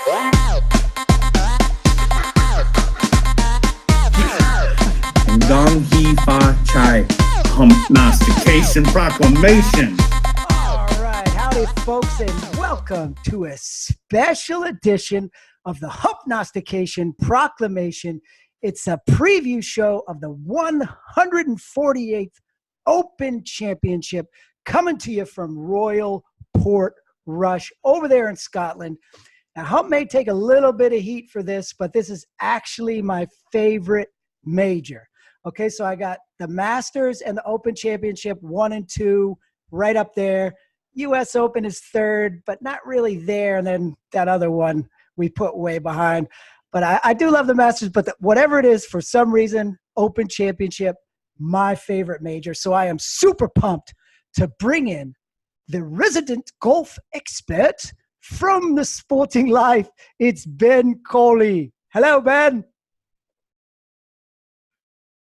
Gong Hee Fa Chai. Humpnostication Proclamation. All right, howdy folks, and welcome to a special edition of the Humpnostication Proclamation. It's a preview show of the 148th Open Championship coming to you from Royal Portrush over there in Scotland. Now, Hump may take a little bit of heat for this, but this is actually my favorite major. Okay, so I got the Masters and the Open Championship 1 and 2 right up there. U.S. Open is third, but not really there. And then that other one we put way behind. But I do love the Masters, but whatever it is, for some reason, Open Championship, my favorite major. So I am super pumped to bring in the resident golf expert from the sporting life. It's Ben Coley. Hello, Ben.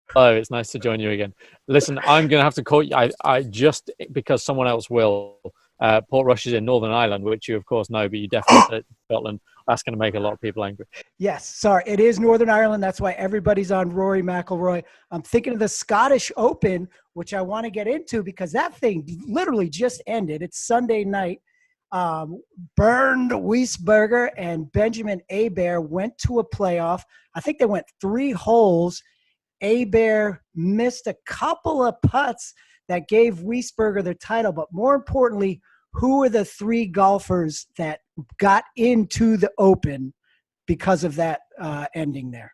Hello, it's nice to join you again. Listen, I'm going to have to call you, I just, because someone else will, Portrush is in Northern Ireland, which you of course know, but you definitely said Scotland. That's going to make a lot of people angry. Yes, sorry, it is Northern Ireland. That's why everybody's on Rory McIlroy. I'm thinking of the Scottish Open, which I want to get into because that thing literally just ended. It's Sunday night. Bernd Wiesberger and Benjamin Hebert went to a playoff. I think they went 3 holes. Hebert missed a couple of putts that gave Wiesberger the title, but more importantly, who are the 3 golfers that got into the Open because of that ending there?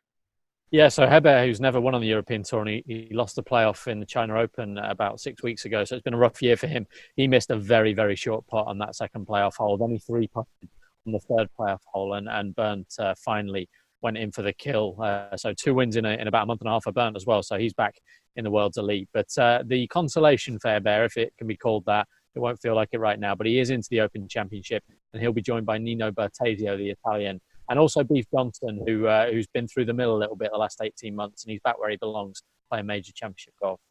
Yeah, so Hebert, who's never won on the European Tour, and he lost the playoff in the China Open about 6 weeks ago, so it's been a rough year for him. He missed a very, very short putt on that second playoff hole. Then he 3-putted on the third playoff hole, and Bernd finally went in for the kill. So 2 wins in about a month and a half for Bernd as well. So he's back in the world's elite. But the consolation for Hebert, if it can be called that, it won't feel like it right now, but he is into the Open Championship, and he'll be joined by Nino Bertesio, the Italian, and also Beef Johnson, who's been through the middle a little bit the last 18 months, and he's back where he belongs, playing major championship golf.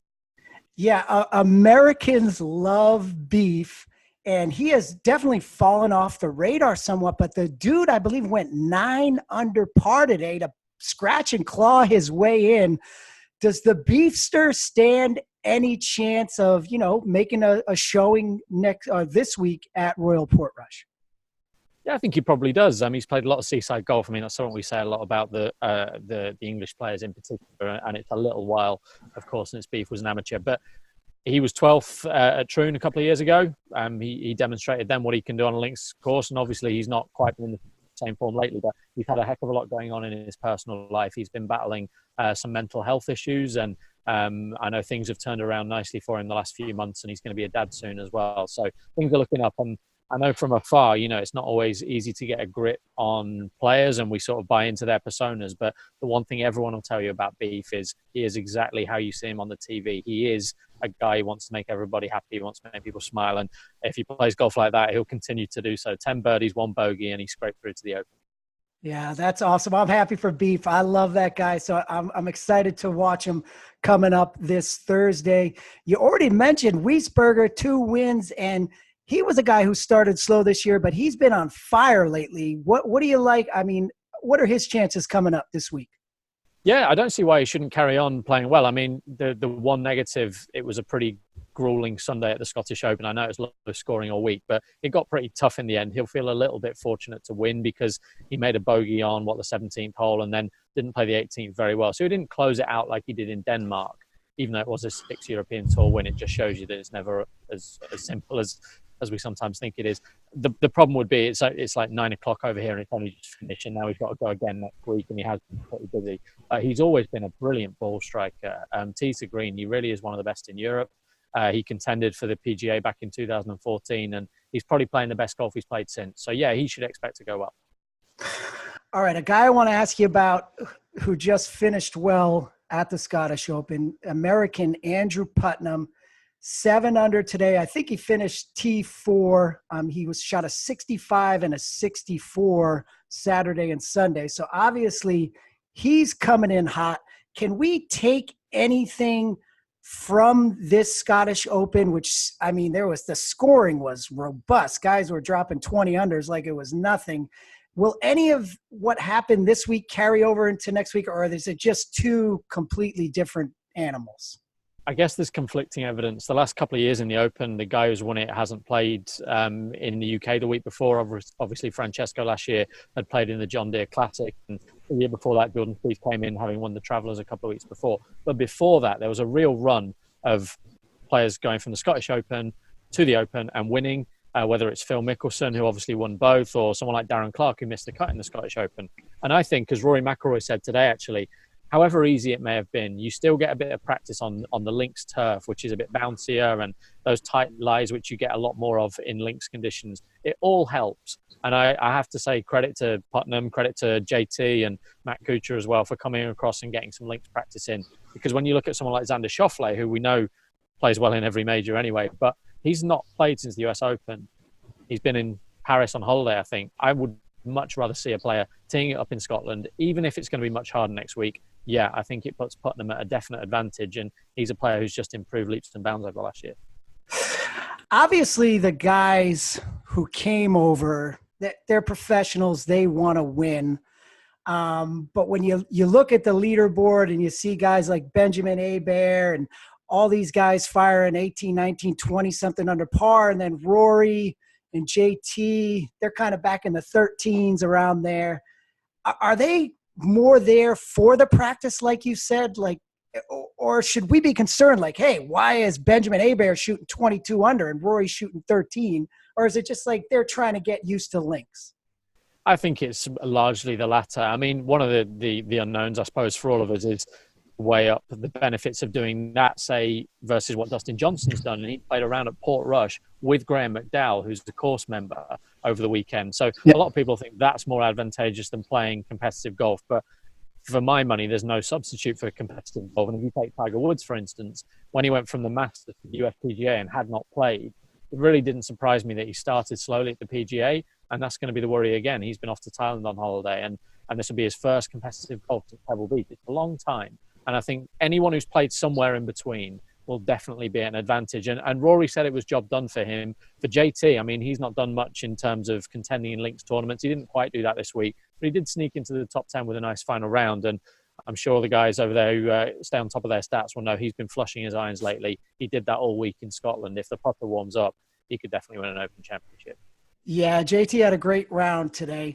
Yeah, Americans love Beef, and he has definitely fallen off the radar somewhat, but the dude, I believe, went 9 under par today to scratch and claw his way in. Does the Beefster stand any chance of, making a showing this week at Royal Portrush? Yeah, I think he probably does. He's played a lot of seaside golf. I mean, that's something we say a lot about the English players in particular, and it's a little while, of course, since Beef was an amateur. But he was 12th at Troon a couple of years ago. He demonstrated then what he can do on a links course, and obviously he's not quite been in the same form lately, but he's had a heck of a lot going on in his personal life. He's been battling some mental health issues, and I know things have turned around nicely for him the last few months, and he's going to be a dad soon as well. So things are looking up, and I know from afar, it's not always easy to get a grip on players, and we sort of buy into their personas. But the one thing everyone will tell you about Beef is he is exactly how you see him on the TV. He is a guy who wants to make everybody happy, he wants to make people smile. And if he plays golf like that, he'll continue to do so. 10 birdies, 1 bogey, and he scraped through to the Open. Yeah, that's awesome. I'm happy for Beef. I love that guy. So I'm excited to watch him coming up this Thursday. You already mentioned Wiesberger, 2 wins, and he was a guy who started slow this year, but he's been on fire lately. What do you like? I mean, what are his chances coming up this week? Yeah, I don't see why he shouldn't carry on playing well. I mean, the one negative, it was a pretty grueling Sunday at the Scottish Open. I know it's low scoring all week, but it got pretty tough in the end. He'll feel a little bit fortunate to win because he made a bogey on, the 17th hole, and then didn't play the 18th very well. So he didn't close it out like he did in Denmark, even though it was a 6 European Tour win. It just shows you that it's never as simple as we sometimes think it is. The problem would be it's like 9 o'clock over here and it's only just finished, and now he's got to go again next week, and he has been pretty busy. He's always been a brilliant ball striker. Tee to green, he really is one of the best in Europe. He contended for the PGA back in 2014, and he's probably playing the best golf he's played since. So yeah, he should expect to go up. All right, a guy I want to ask you about who just finished well at the Scottish Open, American Andrew Putnam. 7 under today. I think he finished T4. He was shot a 65 and a 64 Saturday and Sunday. So obviously he's coming in hot. Can we take anything from this Scottish Open, which, I mean, the scoring was robust. Guys were dropping 20 unders like it was nothing. Will any of what happened this week carry over into next week, or is it just two completely different animals? I guess there's conflicting evidence. The last couple of years in the Open, the guy who's won it hasn't played in the UK the week before. Obviously, Francesco last year had played in the John Deere Classic. And the year before that, Jordan Spieth came in having won the Travellers a couple of weeks before. But before that, there was a real run of players going from the Scottish Open to the Open and winning, whether it's Phil Mickelson, who obviously won both, or someone like Darren Clarke, who missed the cut in the Scottish Open. And I think, as Rory McIlroy said today, actually, however easy it may have been, you still get a bit of practice on the links turf, which is a bit bouncier, and those tight lies, which you get a lot more of in links conditions. It all helps. And I have to say credit to Putnam, credit to JT and Matt Kuchar as well for coming across and getting some links practice in. Because when you look at someone like Xander Schauffele, who we know plays well in every major anyway, but he's not played since the US Open. He's been in Paris on holiday, I think. I would much rather see a player teeing it up in Scotland, even if it's going to be much harder next week. Yeah, I think it puts Putnam at a definite advantage, and he's a player who's just improved leaps and bounds over the last year. Obviously, the guys who came over, they're professionals. They want to win. But when you look at the leaderboard and you see guys like Benjamin Hebert and all these guys firing 18, 19, 20-something under par, and then Rory and JT, they're kind of back in the 13s around there. Are they more there for the practice, like you said, like, or should we be concerned, like, hey, why is Benjamin Hebert shooting 22 under and Rory shooting 13? Or is it just like they're trying to get used to links? I think it's largely the latter. I mean, one of the unknowns, I suppose, for all of us is weigh up the benefits of doing that, say, versus what Dustin Johnson's done. And he played around at Portrush with Graham McDowell, who's the course member, over the weekend. So a lot of people think that's more advantageous than playing competitive golf. But for my money, there's no substitute for competitive golf. And if you take Tiger Woods, for instance, when he went from the Masters to the USPGA and had not played, it really didn't surprise me that he started slowly at the PGA. And that's going to be the worry again. He's been off to Thailand on holiday, and this will be his first competitive golf at Pebble Beach. It's a long time. And I think anyone who's played somewhere in between will definitely be an advantage. And Rory said it was job done for him. For JT, I mean, he's not done much in terms of contending in links tournaments. He didn't quite do that this week, but he did sneak into the top 10 with a nice final round. And I'm sure the guys over there who stay on top of their stats will know he's been flushing his irons lately. He did that all week in Scotland. If the putter warms up, he could definitely win an Open Championship. Yeah, JT had a great round today.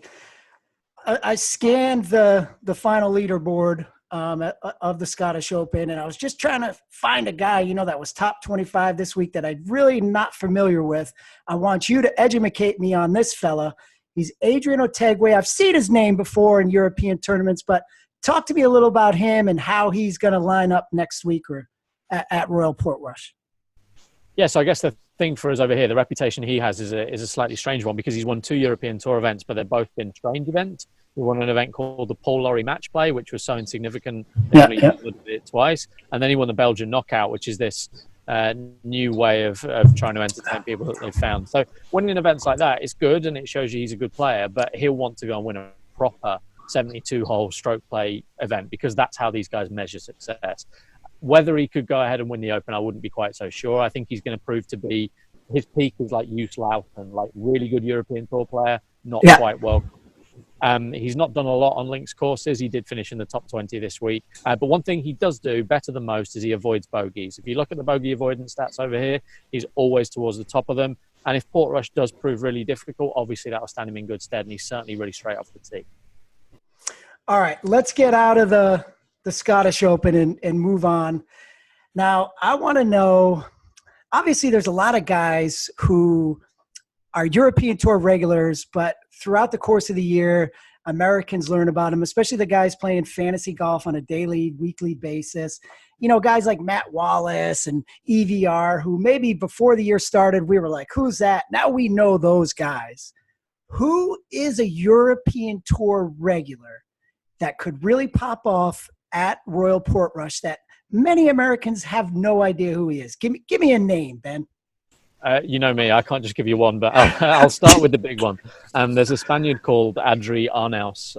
I scanned the final leaderboard of the Scottish Open, and I was just trying to find a guy, that was top 25 this week that I'm really not familiar with. I want you to educate me on this fella. He's Adrian Otegwe. I've seen his name before in European tournaments, but talk to me a little about him and how he's going to line up next week or at Royal Portrush. Yeah, so I guess the thing for us over here, the reputation he has is a slightly strange one because he's won 2 European Tour events, but they've both been strange events. He won an event called the Paul Lawrie Match Play, which was so insignificant that he did it twice. And then he won the Belgian Knockout, which is this new way of trying to entertain people that they've found. So winning events like that is good, and it shows you he's a good player, but he'll want to go and win a proper 72-hole stroke play event because that's how these guys measure success. Whether he could go ahead and win the Open, I wouldn't be quite so sure. I think he's going to prove to be, his peak is like Hugh Slaughton, like really good European Tour player, not quite well. He's not done a lot on links courses. He did finish in the top 20 this week. But one thing he does do better than most is he avoids bogeys. If you look at the bogey avoidance stats over here, he's always towards the top of them. And if Portrush does prove really difficult, obviously that will stand him in good stead. And he's certainly really straight off the tee. All right, let's get out of the Scottish Open and move on. Now, I want to know, obviously there's a lot of guys who are European Tour regulars, but throughout the course of the year, Americans learn about them, especially the guys playing fantasy golf on a daily, weekly basis. Guys like Matt Wallace and EVR, who maybe before the year started, we were like, who's that? Now we know those guys. Who is a European Tour regular that could really pop off at Royal Portrush that many Americans have no idea who he is? Give me a name, Ben. You know me, I can't just give you one, but I'll start with the big one. There's a Spaniard called Adri Arnaus,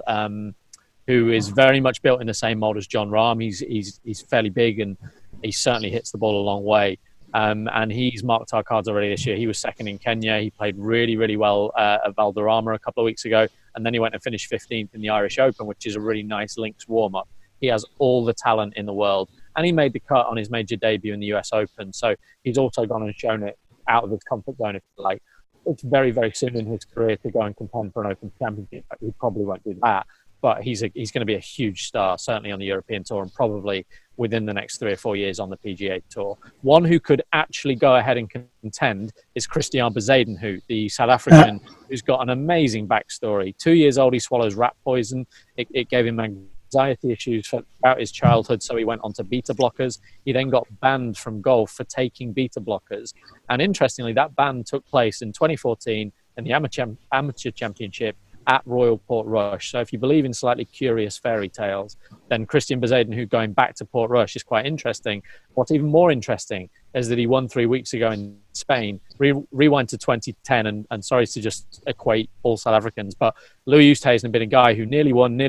who is very much built in the same mold as Jon Rahm. He's fairly big, and he certainly hits the ball a long way. And he's marked our cards already this year. He was second in Kenya. He played really, really well at Valderrama a couple of weeks ago. and then he went and finished 15th in the Irish Open, which is a really nice links warm-up. He has all the talent in the world, and he made the cut on his major debut in the US Open. So he's also gone and shown it out of his comfort zone, if you like. It's very, very soon in his career to go and contend for an Open Championship. He probably won't do that, but he's going to be a huge star, certainly on the European Tour, and probably within the next 3 or 4 years on the PGA Tour. One who could actually go ahead and contend is Christian Bezuidenhout, the South African, who's got an amazing backstory. 2 years old, he swallows rat poison. It gave him anxiety issues throughout his childhood, so he went on to beta blockers. He then got banned from golf for taking beta blockers. And interestingly, that ban took place in 2014 in the Amateur Championship at Royal Portrush. So if you believe in slightly curious fairy tales, then Christian Bezuidenhout going back to Portrush is quite interesting. What's even more interesting is that he won 3 weeks ago in Spain. Rewind to 2010, and sorry to just equate all South Africans, but Louis Oosthuizen had been a guy who nearly won.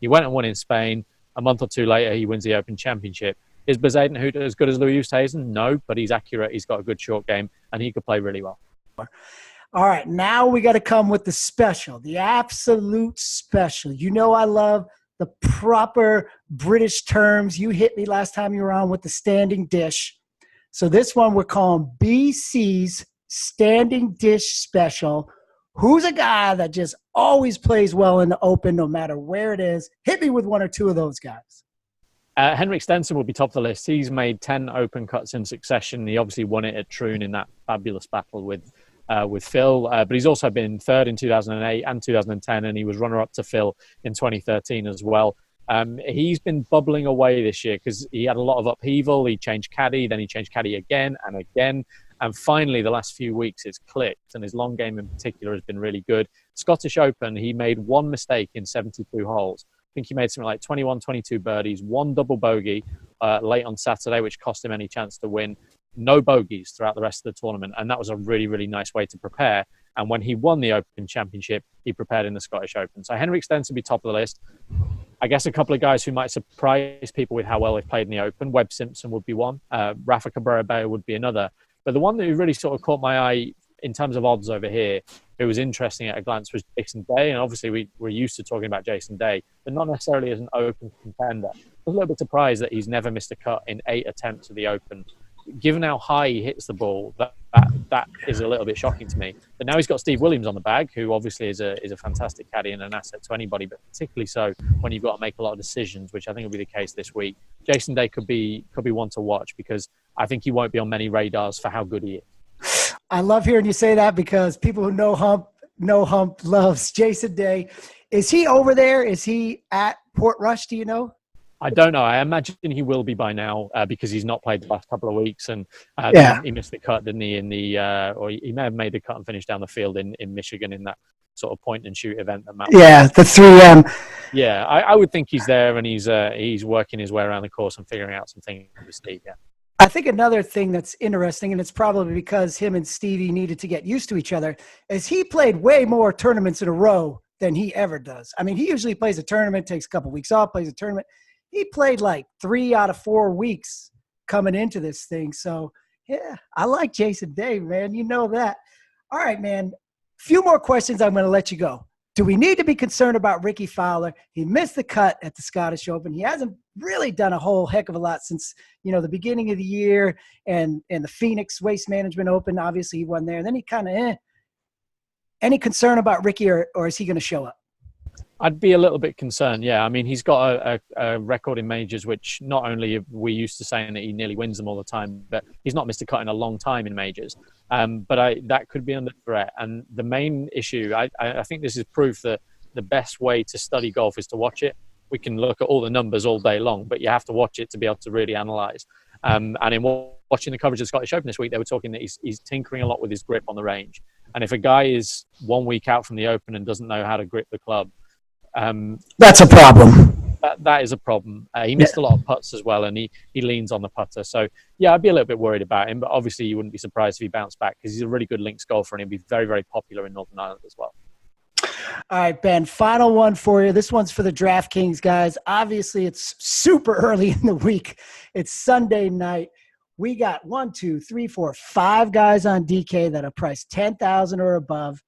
He went and won in Spain. A month or two later, he wins the Open Championship. Is Bezuidenhout as good as Louis Oosthuizen? No, but he's accurate. He's got a good short game, and he could play really well. All right, now we got to come with the special, the absolute special. You know I love the proper British terms. You hit me last time you were on with the standing dish. So this one we're calling BC's Standing Dish Special. Who's a guy that just always plays well in the Open no matter where it is? Hit me with one or two of those guys. Henrik Stenson will be top of the list. He's made 10 Open cuts in succession. He obviously won it at Troon in that fabulous battle with Phil, but he's also been third in 2008 and 2010, and he was runner-up to Phil in 2013 as well. He's been bubbling away this year because he had a lot of upheaval. He changed caddy, then he changed caddy again and again, and finally the last few weeks it's clicked, and his long game in particular has been really good. Scottish Open, he made one mistake in 72 holes. I think he made something like 21, 22 birdies, one double bogey late on Saturday, which cost him any chance to win. No bogeys throughout the rest of the tournament, and that was a really, really nice way to prepare. And when he won the Open Championship, he prepared in the Scottish Open. So Henrik Stenson would be top of the list. I guess a couple of guys who might surprise people with how well they've played in the Open. Webb Simpson would be one. Rafa Cabrera would be another. But the one that really sort of caught my eye in terms of odds over here, it was interesting at a glance, was Jason Day. And obviously we're used to talking about Jason Day, but not necessarily as an Open contender. I was a little bit surprised that he's never missed a cut in 8 attempts at the Open. Given how high he hits the ball, that is a little bit shocking to me. But now he's got Steve Williams on the bag, who obviously is a fantastic caddy and an asset to anybody, but particularly so when you've got to make a lot of decisions, which I think will be the case this week. Jason Day could be one to watch because I think he won't be on many radars for how good he is. I love hearing you say that because people who know Hump loves Jason Day. Is he over there? Is he at Portrush? Do you know? I don't know. I imagine he will be by now because he's not played the last couple of weeks, and he missed the cut, didn't he? Or he may have made the cut and finished down the field in Michigan in that sort of point and shoot event that Matt. Yeah, the 3M. Yeah, I would think he's there, and he's working his way around the course and figuring out some things with Steve. Yeah. I think another thing that's interesting, and it's probably because him and Stevie needed to get used to each other, is he played way more tournaments in a row than he ever does. I mean, he usually plays a tournament, takes a couple weeks off, plays a tournament. He played like 3 out of 4 weeks coming into this thing. So, yeah, I like Jason Day, man. You know that. All right, man. Few more questions. I'm going to let you go. Do we need to be concerned about Ricky Fowler? He missed the cut at the Scottish Open. He hasn't really done a whole heck of a lot since, the beginning of the year and the Phoenix Waste Management Open. Obviously, he won there. And then he kind of, Any concern about Ricky or is he going to show up? I'd be a little bit concerned, yeah. I mean, he's got a record in majors, which not only are we used to saying that he nearly wins them all the time, but he's not missed a cut in a long time in majors. But that could be under threat. And the main issue, I think this is proof that the best way to study golf is to watch it. We can look at all the numbers all day long, but you have to watch it to be able to really analyse. And in watching the coverage of the Scottish Open this week, they were talking that he's tinkering a lot with his grip on the range. And if a guy is 1 week out from the Open and doesn't know how to grip the club, that's a problem. That is a problem. He missed a lot of putts as well, and he leans on the putter. So, yeah, I'd be a little bit worried about him. But obviously, you wouldn't be surprised if he bounced back because he's a really good links golfer, and he'll be very, very popular in Northern Ireland as well. All right, Ben, final one for you. This one's for the DraftKings guys. Obviously, it's super early in the week. It's Sunday night. We got 1, 2, 3, 4, 5 guys on DK that are priced $10,000 or above.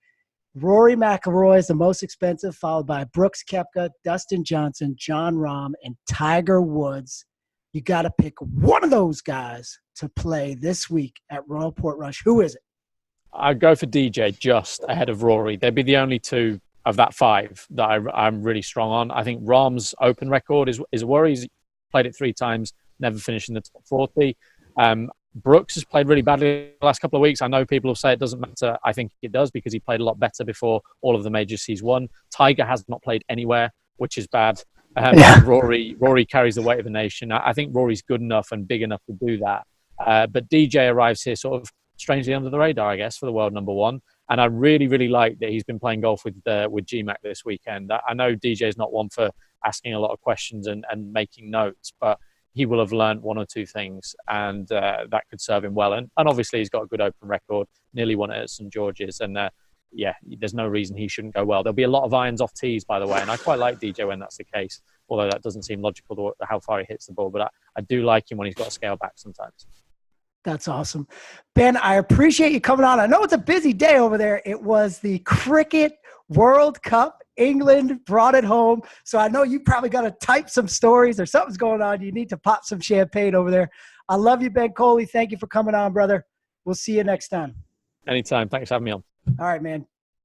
Rory McIlroy is the most expensive, followed by Brooks Koepka, Dustin Johnson, Jon Rahm, and Tiger Woods. You got to pick one of those guys to play this week at Royal Portrush. Who is it? I'd go for DJ just ahead of Rory. They'd be the only two of that five that I'm really strong on. I think Rahm's Open record is a worry. He's played it 3 times, never finished in the top 40. Brooks has played really badly the last couple of weeks. I know people will say it doesn't matter. I think it does because he played a lot better before all of the majors he's won. Tiger has not played anywhere, which is bad. Rory carries the weight of the nation. I think Rory's good enough and big enough to do that. But DJ arrives here sort of strangely under the radar, I guess, for the world number 1. And I really, really like that he's been playing golf with GMAC this weekend. I know DJ's not one for asking a lot of questions and making notes, but he will have learned 1 or 2 things, and that could serve him well. And obviously, he's got a good Open record, nearly won it at St. George's. And there's no reason he shouldn't go well. There'll be a lot of irons off tees, by the way, and I quite like DJ when that's the case, although that doesn't seem logical to how far he hits the ball. But I do like him when he's got to scale back sometimes. That's awesome. Ben, I appreciate you coming on. I know it's a busy day over there. It was the Cricket World Cup. England brought it home. So I know you probably got to type some stories or something's going on. You need to pop some champagne over there. I love you, Ben Coley. Thank you for coming on, brother. We'll see you next time. Anytime. Thanks for having me on. All right, man.